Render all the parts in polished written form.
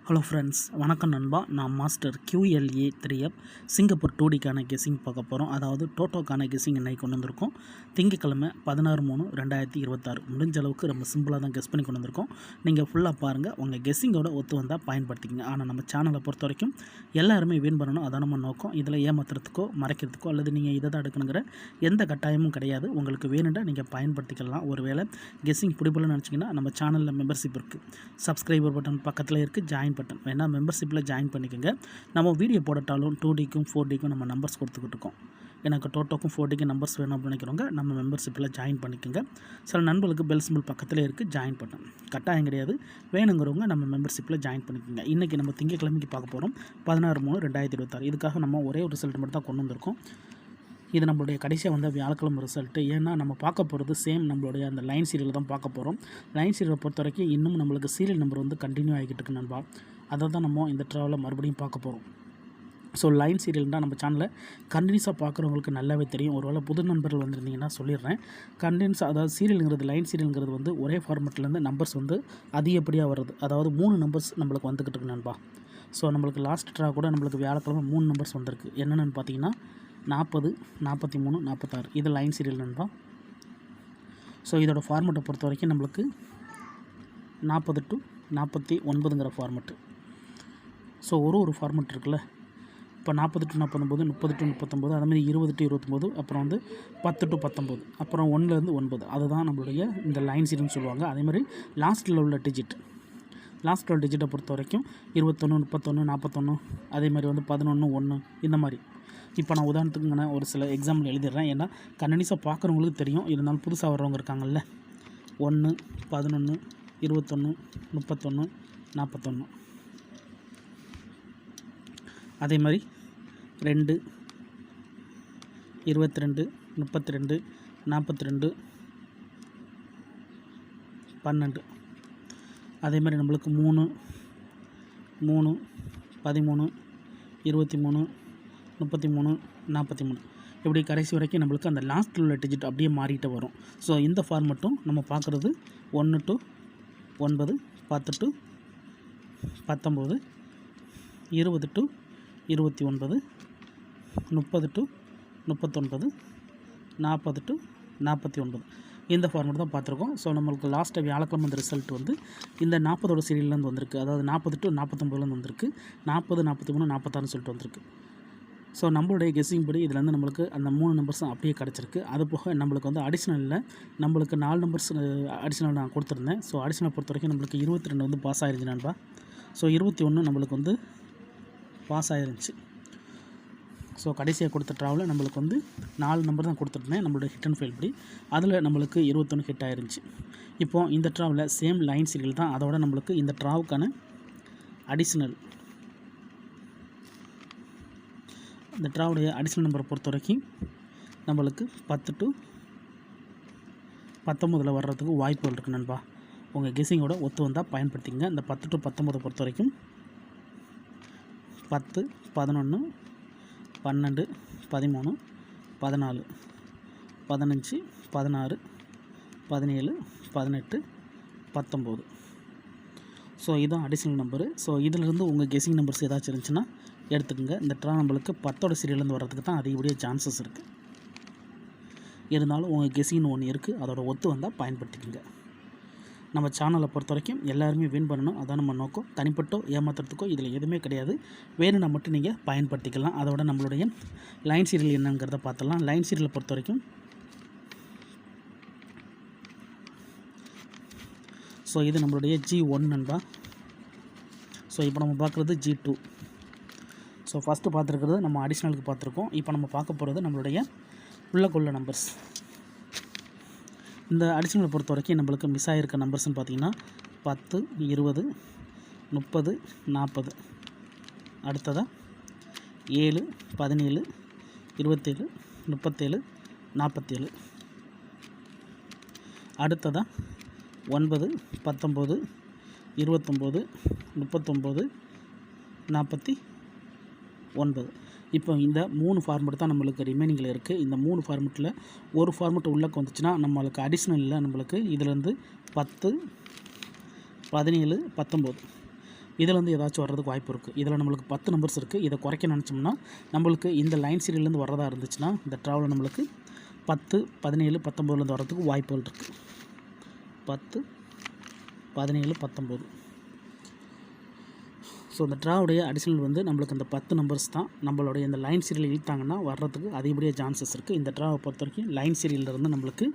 Hello friends, வணக்கம் நண்பா. நான் மாஸ்டர் QLA 3F சிங்கப்பூர் 2Dக்கான கெஸ்ஸிங் பார்க்க போகிறோம். அதாவது டோட்டோக்கான கெஸ்ஸிங் இன்னைக்கு கொண்டு வந்திருக்கோம். திங்கக்கிழமை 16/3/2026. முடிஞ்ச அளவுக்கு ரொம்ப சிம்பிளாக தான் கெஸ் பண்ணி கொண்டு வந்திருக்கோம். நீங்கள் ஃபுல்லாக பாருங்கள். உங்கள் கெஸ்ஸிங்கோட ஒத்து வந்தால் பயன்படுத்திக்கங்க. ஆனால் நம்ம சேனலை பொறுத்த வரைக்கும் எல்லாருமே வின் பண்ணணும், அதான் நம்ம நோக்கம். இதில் ஏமாத்துறதுக்கோ மறைக்கிறதுக்கோ அல்லது நீங்கள் இதை தான் எடுக்கணுங்கிற எந்த கட்டாயமும் கிடையாது. உங்களுக்கு வேணும்னா நீங்கள் பயன்படுத்திக்கலாம். ஒருவேளை கெஸ்ஸிங் பிடிப்பலன்னு நினச்சிங்கன்னா நம்ம சேனலில் மெம்பர்ஷிப் இருக்குது. சப்ஸ்கிரைபர் பட்டன் பக்கத்தில் இருக்குது, ஜாயின் பட்டன் வேணால் மெம்பர்ஷிப்பில் ஜாயின் பண்ணிக்கோங்க. நம்ம வீடியோ போடட்டாலும் 2Dக்கும் 4Dக்கும் நம்ம நம்பர்ஸ் கொடுத்துக்கிட்டு இருக்கோம். எனக்கு டோட்டோக்கும் 4Dக்கும் நம்பர்ஸ் வேணும் அப்படின்னு நினைக்கிறவங்க நம்ம மெம்பர்ஷிப்பில் ஜாயின் பண்ணிக்கோங்க. சில நண்பர்களுக்கு பெல் சிம்பிள் பக்கத்தில் இருக்குது, ஜாயின் பட்டன் கட்டாயம் கிடையாது. வேணுங்கிறவங்க நம்ம மெம்பர்ஷிப்பில் ஜாயின் பண்ணிக்கோங்க. இன்றைக்கி நம்ம திங்கக்கிழமைக்கு பார்க்க போகிறோம் 16/3/2026. இதுக்காக நம்ம ஒரே ஒரு ரிசல்ட் மட்டும் தான் கொண்டு வந்திருக்கோம். இது நம்மளுடைய கடைசியாக வந்த வியாழக்கிழமை ரிசல்ட்டு. ஏன்னா நம்ம பார்க்க போகிறது சேம் நம்மளுடைய அந்த லைன் சீரியல் தான் பார்க்க போகிறோம். லைன் சீரியலை பொறுத்த வரைக்கும் இன்னும் நம்மளுக்கு சீரியல் நம்பர் வந்து கண்டினியூ ஆகிக்கிட்டு இருக்கு நண்பா. அதை தான் நம்ம இந்த ட்ராவலில் மறுபடியும் பார்க்க போகிறோம். ஸோ லைன் சீரியல்னால் நம்ம சேனலில் கண்டினியூஸாக பார்க்குறவங்களுக்கு நல்லாவே தெரியும். ஒருவேளை புது நண்பர்கள் வந்திருந்தீங்கன்னா சொல்லிடுறேன். கண்டினியூஸாக அதாவது சீரியலுங்கிறது லைன் சீரியலுங்கிறது வந்து ஒரே ஃபார்மெட்லேருந்து நம்பர்ஸ் வந்து அதிகப்படியாக வருது. அதாவது 3 நம்பர்ஸ் நம்மளுக்கு வந்துக்கிட்டு இருக்கு நண்பா. ஸோ நம்மளுக்கு லாஸ்ட் ட்ரா கூட நம்மளுக்கு வியாழக்கிழமை 3 நம்பர்ஸ் வந்திருக்கு. என்னென்னு பார்த்தீங்கன்னா 40, 43, 46. இது லைன் சீரியல் நண்பா. ஸோ இதோட ஃபார்மெட்டை பொறுத்த வரைக்கும் நம்மளுக்கு 40 to 49ங்கிற ஃபார்மெட்டு. ஸோ ஒரு ஃபார்மெட் இருக்குல்ல. இப்போ 40 to 49, 30 to 39, அதுமாதிரி 20 to 29, அப்புறம் வந்து 10 to 19, அப்புறம் 1லேருந்து 9. அதுதான் நம்மளுடைய இந்த லைன் சீரியல்னு சொல்லுவாங்க. அதேமாதிரி லாஸ்ட்டில் உள்ள டிஜிட், லாஸ்ட் 12 டிஜிட்டை பொறுத்த வரைக்கும் 21, 31, 41, அதேமாதிரி வந்து 11, 1 இந்த மாதிரி. இப்போ நான் உதாரணத்துக்கு நான் ஒரு சில எக்ஸாம்பிள் எழுதிடுறேன். ஏன்னா கண்டினியூஸாக பார்க்குறவங்களுக்கு தெரியும். இருந்தாலும் புதுசாக வர்றவங்க இருக்காங்கல்ல. 1, 11, 21, 31, 41. அதே மாதிரி 2, 22, 32, 42, 12. அதே மாதிரி நம்மளுக்கு 3, 13, 23, 33, 43 இப்படி கடைசி வரைக்கும் நம்மளுக்கு அந்த லாஸ்ட்டில் உள்ள டிஜிட் அப்படியே மாறிட்டு வரும். ஸோ இந்த ஃபார்மெட்டும் நம்ம பார்க்குறது 1 to 9, 10 to 19, 20 to 29, 30 to 39, 40 to 49 இந்த ஃபார்மெட் தான் பார்த்துருக்கோம். ஸோ நம்மளுக்கு லாஸ்ட்டாக வியாழக்கிழமை அந்த ரிசல்ட் வந்து இந்த 40ஓட சீரியல்லேருந்து வந்திருக்கு. அதாவது 40 to 49லேருந்து வந்திருக்கு. 40, 43, 46 சொல்லிட்டு வந்திருக்கு. ஸோ நம்மளுடைய கெஸ்ஸிங் படி இதுலேருந்து நம்மளுக்கு அந்த 3 நம்பர்ஸும் அப்படியே கிடச்சிருக்கு. அது போக நம்மளுக்கு வந்து அடிஷ்னலில் நம்மளுக்கு 4 நம்பர்ஸ் அடிஷ்னல் நான் கொடுத்துருந்தேன். ஸோ அடிஷ்னல் பொறுத்த வரைக்கும் நம்மளுக்கு 22 வந்து பாஸ் ஆகிருந்துச்சு நண்பா. ஸோ 21 நம்மளுக்கு வந்து பாஸ் ஆகிருந்துச்சு. ஸோ கடைசியாக கொடுத்த ட்ராவில் நம்மளுக்கு வந்து 4 நம்பர் தான் கொடுத்துருந்தேன் நம்மளுடைய ஹிட் அண்ட் ஃபெயில் படி. அதில் நம்மளுக்கு 21 ஹிட் ஆயிருந்துச்சு. இப்போது இந்த ட்ராவில் சேம் லைன் சீரியல் தான். அதோட நம்மளுக்கு இந்த ட்ராவுக்கான அடிஷ்னல், இந்த ட்ராவுடைய அடிஷ்னல் நம்பரை பொறுத்த வரைக்கும் நம்மளுக்கு 10 to 19 வர்றதுக்கு வாய்ப்புகள் இருக்குது நண்பா. உங்கள் கெஸ்ஸிங்கோட ஒத்து வந்தால் பயன்படுத்திங்க. இந்த 10 to 19 பொறுத்த வரைக்கும் 10, 11, 12, 13, 14, 15, 16, 17, 18, 19. ஸோ இதுதான் அடிஷ்னல் நம்பரு. ஸோ இதிலிருந்து உங்கள் கெஸ்ஸிங் நம்பர்ஸ் ஏதாச்சும் இருந்துச்சுன்னா எடுத்துக்கோங்க. இந்த ட்ரா நம்மளுக்கு 10ஓட சீரியல்லேருந்து வர்றதுக்கு தான் அதிகப்படியாக சான்சஸ் இருக்குது. இருந்தாலும் உங்கள் கெஸ்ஸிங்னு ஒன்று இருக்குது, அதோட ஒத்து வந்தால் பயன்படுத்திக்கோங்க. நம்ம சேனலை பொறுத்த வரைக்கும் எல்லாருமே வின் பண்ணணும், அதான் நம்ம நோக்கம். தனிப்பட்டோ ஏமாத்துறதுக்கோ இதில் எதுவுமே கிடையாது. வேணும்னா மட்டும் நீங்கள் பயன்படுத்திக்கலாம். அதோட நம்மளுடைய லைன் சீரியல் என்னங்கிறத பார்த்துடலாம். லைன் சீரியலை பொறுத்த வரைக்கும் ஸோ இது நம்மளுடைய G1 நண்பா. ஸோ இப்போ நம்ம பார்க்குறது G2. ஸோ ஃபஸ்ட்டு பார்த்துருக்கிறது நம்ம அடிஷ்னலுக்கு பார்த்துருக்கோம். இப்போ நம்ம பார்க்க போகிறது நம்மளுடைய உள்ளக்குள்ள நம்பர்ஸ். இந்த அடிஷ்னலை பொறுத்த வரைக்கும் நம்மளுக்கு மிஸ் ஆகிருக்க நம்பர்ஸ்னு பார்த்திங்கன்னா 10, 20, 30, 40. அடுத்ததாக 7, 17, 27, 37, 47. அடுத்ததாக 9, 19, 29, 39, 49. இப்போ இந்த 3 ஃபார்மெட் தான் நம்மளுக்கு ரிமைனிங்கில் இருக்குது. இந்த 3 ஃபார்மெட்டில் ஒரு ஃபார்மெட் உள்ளே வந்துச்சுன்னா நம்மளுக்கு அடிஷ்னலில் நம்மளுக்கு இதிலேருந்து 10, 17, 19 இதில் வந்து ஏதாச்சும் வர்றதுக்கு வாய்ப்பு இருக்குது. இதில் நம்மளுக்கு 10 நம்பர்ஸ் இருக்குது. இதை குறைக்க நினச்சோம்னா நம்மளுக்கு இந்த லைன் சீரியல்லேருந்து வர்றதா இருந்துச்சுன்னா இந்த ட்ராவில் நம்மளுக்கு 10, 17, 19லேருந்து வர்றதுக்கு வாய்ப்புகள் இருக்குது. 10, 17, 19. ஸோ இந்த ட்ராவுடைய அடிஷனல் வந்து நம்மளுக்கு அந்த 10 நம்பர்ஸ் தான் நம்மளுடைய இந்த லைன் சீரியல் இழுத்தாங்கன்னா வர்றதுக்கு அதிகப்படியாக சான்சஸ் இருக்குது. இந்த ட்ராவை பொறுத்த வரைக்கும் லைன் சீரியலிருந்து நம்மளுக்கு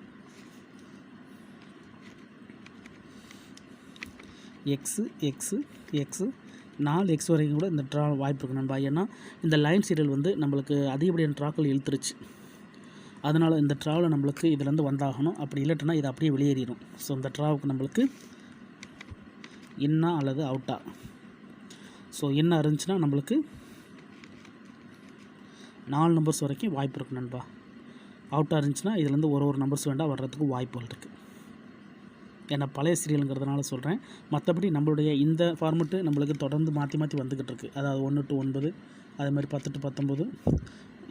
எக்ஸு எக்ஸு எக்ஸு 4 எக்ஸ் வரைக்கும் கூட இந்த ட்ரா வாய்ப்பு இருக்குது நண்பா. ஏன்னா இந்த லைன் சீரியல் வந்து நம்மளுக்கு அதிகப்படியான ட்ராக்கள் இழுத்துருச்சு. அதனால் இந்த ட்ராவில் நம்மளுக்கு இதுலேருந்து வந்தாகணும். அப்படி இல்லைட்டுனா இது அப்படியே வெளியேறிடும். ஸோ இந்த ட்ராவுக்கு நம்மளுக்கு இன்னா அல்லது அவுட்டா. ஸோ என்ன இருந்துச்சுன்னா நம்மளுக்கு 4 நம்பர்ஸ் வரைக்கும் வாய்ப்பு இருக்குது நண்பா. அவுட்டாக இருந்துச்சுன்னா இதுலேருந்து ஒரு நம்பர்ஸ் வேண்டாம் வர்றதுக்கு வாய்ப்புகள் இருக்குது. ஏன்னா பழைய சீரியலுங்கிறதுனால சொல்கிறேன். மற்றபடி நம்மளுடைய இந்த ஃபார்மெட்டு நம்மளுக்கு தொடர்ந்து மாற்றி மாற்றி வந்துக்கிட்டு இருக்குது. அதாவது 1 to 9, அதே மாதிரி 10 to 19,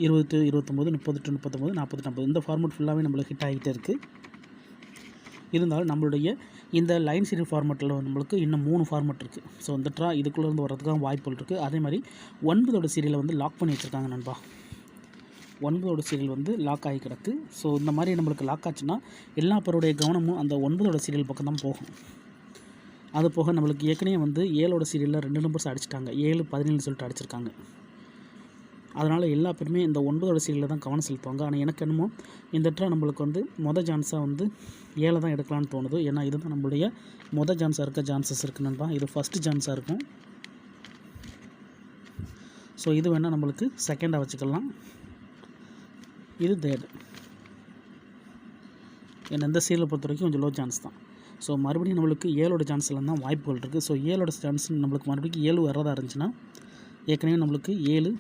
20 to 29, 30 to 39, 40 to 50 இந்த ஃபார்மெட் ஃபுல்லாகவே நம்மளுக்கு ஹிட் ஆகிட்டே இருக்குது. இருந்தாலும் நம்மளுடைய இந்த லைன் சீரியல் ஃபார்மெட்டில் நம்மளுக்கு இன்னும் 3 ஃபார்மெட் இருக்குது. ஸோ இந்த ட்ரா இதுக்குள்ளேருந்து வர்றதுக்காக வாய்ப்புகள் இருக்குது. அதே மாதிரி 9ஓட சீரியலை வந்து லாக் பண்ணி வச்சுருக்காங்க நண்பா. 9ஓட சீரியல் வந்து லாக் ஆகி கிடக்கு. ஸோ இந்த மாதிரி நம்மளுக்கு லாக் ஆச்சுன்னா எல்லா பேருடைய கவனமும் அந்த 9ஓட சீரியல் பக்கம் தான் போகும். அது போக நம்மளுக்கு ஏற்கனவே வந்து 7ஓட சீரியலில் 2 நம்பர்ஸ் அடிச்சிட்டாங்க. 7, 17 சொல்லிட்டு அடிச்சிருக்காங்க. அதனால் எல்லா பேருமே இந்த 9ஓட சீரியலில் தான் கவனம் செலுத்துவாங்க. ஆனால் எனக்கு என்னமோ இந்த ட்ரா நம்மளுக்கு வந்து சான்ஸாக வந்து 7 தான் எடுக்கலான்னு தோணுது. ஏன்னா இதுதான் நம்மளுடைய சான்ஸாக இருக்க சான்சஸ் இருக்குது நண்பா. இது ஃபஸ்ட்டு சான்ஸாக இருக்கும். ஸோ இது வேணால் நம்மளுக்கு செகண்டாக வச்சுக்கலாம். இது தேர்டு. ஏன்னா இந்த சீரியலை பொறுத்த வரைக்கும் கொஞ்சம் லோ சான்ஸ் தான். ஸோ மறுபடியும் நம்மளுக்கு 7ஓட சான்ஸ்லாம் தான் வாய்ப்புகள் இருக்குது. ஸோ 7ஓட சான்ஸ் நம்மளுக்கு மறுபடியும் 7 வர்றதா இருந்துச்சுன்னா ஏற்கனவே நம்மளுக்கு 7,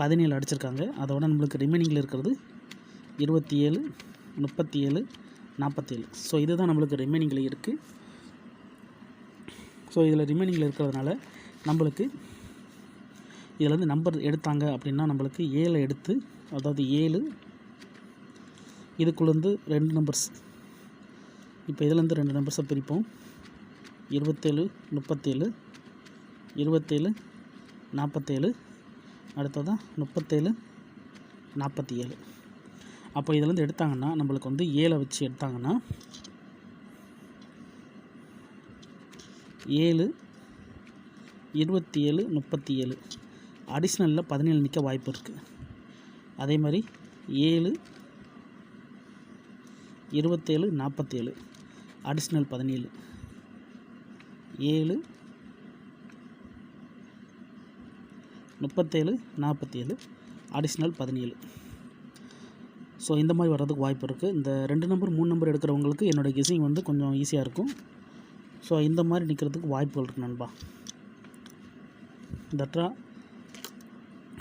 17 அடிச்சிருக்காங்க. அதோட நம்மளுக்கு ரிமைனிங்கில் இருக்கிறது 27, 37, 47. ஸோ இதுதான் நம்மளுக்கு ரிமைனிங்கில் இருக்குது. ஸோ இதில் ரிமைனிங்கில் இருக்கிறதுனால நம்மளுக்கு இதில் வந்து நம்பர் எடுத்தாங்க அப்படின்னா நம்மளுக்கு 7 எடுத்து, அதாவது 7 இதுக்குள்ளேருந்து 2 நம்பர்ஸ், இப்போ இதிலேருந்து 2 நம்பர்ஸை பிரிப்போம். 27, 37, 27, 47, அடுத்ததான் 37, 47. அப்போ இதிலேருந்து எடுத்தாங்கன்னா நம்மளுக்கு வந்து 7 வச்சு எடுத்தாங்கன்னா 7, 27, 37 அடிஷ்னலில் 17 நிற்க வாய்ப்பு இருக்குது. அதே மாதிரி 7, 27, 47 அடிஷ்னல் 17, 7, 37, 47 அடிஷ்னல் 17. ஸோ இந்த மாதிரி வர்றதுக்கு வாய்ப்பு இருக்குது. இந்த 2 நம்பர் 3 நம்பர் எடுக்கிறவங்களுக்கு என்னோடய கெஸிங் வந்து கொஞ்சம் ஈஸியாக இருக்கும். ஸோ இந்த மாதிரி நிற்கிறதுக்கு வாய்ப்புகள் இருக்குது நண்பா. இந்த ட்ரா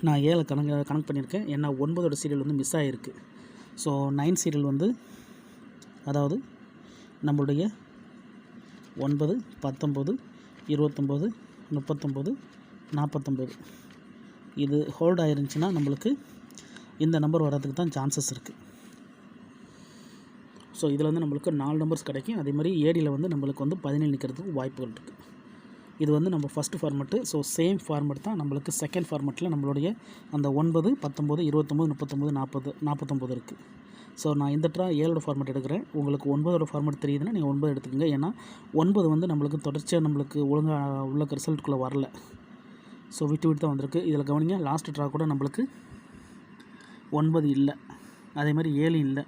நான் 7 கணக்கு பண்ணியிருக்கேன். ஏன்னா 9ஓட சீரியல் வந்து மிஸ் ஆகிருக்கு. ஸோ 9 சீரியல் வந்து அதாவது நம்மளுடைய 9, 19, 29, 39, 49 இது ஹோல்ட் ஆயிருந்துச்சுன்னா நம்மளுக்கு இந்த நம்பர் வர்றதுக்கு தான் சான்சஸ் இருக்குது. ஸோ இதில் வந்து நம்மளுக்கு 4 நம்பர்ஸ் கிடைக்கும். அதே மாதிரி ஏடியில் வந்து நம்மளுக்கு வந்து 17 நிற்கிறதுக்கு வாய்ப்புகள் இருக்குது. இது வந்து நம்ம first format. So same format தான் நம்மளுக்கு செகண்ட் ஃபார்மெட்டில் நம்மளுடைய அந்த 9, 19, 29, 39, 40, 49 இருக்குது. ஸோ நான் இந்த ட்ரா 7ஓட ஃபார்மெட் எடுக்கிறேன். உங்களுக்கு 9ஓட ஃபார்மெட் தெரியுதுன்னா நீங்கள் 9 எடுத்துக்கோங்க. ஏன்னா 9 வந்து நம்மளுக்கு தொடர்ச்சியாக நம்மளுக்கு ஒழுங்காக உள்ள ரிசல்ட்டுக்குள்ளே வரல. ஸோ விட்டு விட்டு தான் வந்திருக்கு. இதில் கவனிங்க, லாஸ்ட் ட்ரா கூட நம்மளுக்கு 9 இல்லை, அதே மாதிரி 7 இல்லை.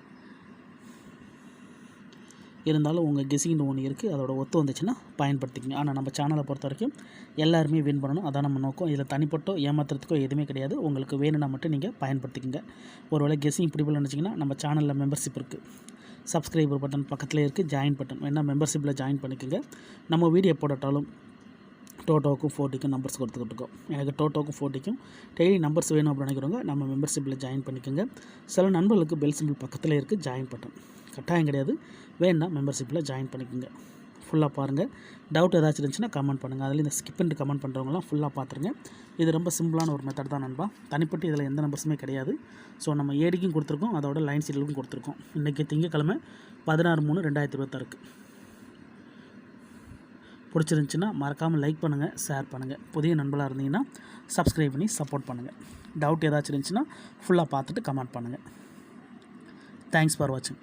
இருந்தாலும் உங்கள் கெஸிங்னு ஒன்று இருக்குது, அதோட ஒத்து வந்துச்சுன்னா பயன்படுத்திக்கங்க. ஆனால் நம்ம சேனலை பொறுத்த வரைக்கும் எல்லாருமே வின் பண்ணணும், அதான் நம்ம நோக்கம். இதில் தனிப்பட்டோ ஏமாத்துறதுக்கோ எதுவுமே கிடையாது. உங்களுக்கு வேணும்னா மட்டும் நீங்கள் பயன்படுத்திக்கங்க. ஒருவேளை கெஸிங் பிடிப்பில் நினச்சிங்கன்னா நம்ம சேனலில் மெம்பர்ஷிப் இருக்குது, சப்ஸ்கிரைபர் பட்டன் பக்கத்துலேயே இருக்குது, ஜாயின் பட்டன் வேணால் மெம்பர்ஷிப்பில் ஜாயின் பண்ணிக்கோங்க. நம்ம வீடியோ போடட்டாலும் டோட்டோவுக்கும் 40க்கும் நம்பர்ஸ் கொடுத்துக்கிட்டு இருக்கோம். எனக்கு டோட்டோவுக்கும் 40க்கும் டெய்லி நம்பர்ஸ் வேணும் அப்படின்னு நினைக்கிறவங்க நம்ம மெம்பர்ஷிப்பில் ஜாயின் பண்ணிக்கோங்க. சில நண்பர்களுக்கு பெல் சிம்பிள் பக்கத்தில் இருக்குது, ஜாயின் பட்டன் கட்டாயம் கிடையாது, வேணுன்னா மெம்பர்ஷிப்பில் ஜாயின் பண்ணிக்கோங்க. ஃபுல்லாக பாருங்கள். டவுட் ஏதாச்சும் இருந்துச்சுன்னா கமெண்ட் பண்ணுங்கள். அதில் இந்த ஸ்கிப் பண்ணிட்டு கமெண்ட் பண்ணுறவங்களாம் ஃபுல்லாக பார்த்துருங்க. இது ரொம்ப சிம்பிளான ஒரு மெத்தட் தான் நண்பா. தனிப்பட்டு இதில் எந்த நம்பர்ஸுமே கிடையாது. ஸோ நம்ம ஏடிக்கும் கொடுத்துருக்கோம், அதோட லைன் சீரியலுக்கும் கொடுத்துருக்கோம். இன்றைக்கி திங்கக்கிழமை 16/3/2026 பிடிச்சிருந்துச்சின்னா மறக்காமல் லைக் பண்ணுங்கள், ஷேர் பண்ணுங்கள். புதிய நண்பர்களாக இருந்தீங்கன்னா சப்ஸ்கிரைப் பண்ணி சப்போர்ட் பண்ணுங்கள். டவுட் ஏதாச்சும் இருந்துச்சுன்னா ஃபுல்லாக பார்த்துட்டு கமெண்ட் பண்ணுங்கள். தேங்க்ஸ் ஃபார் வாட்சிங்.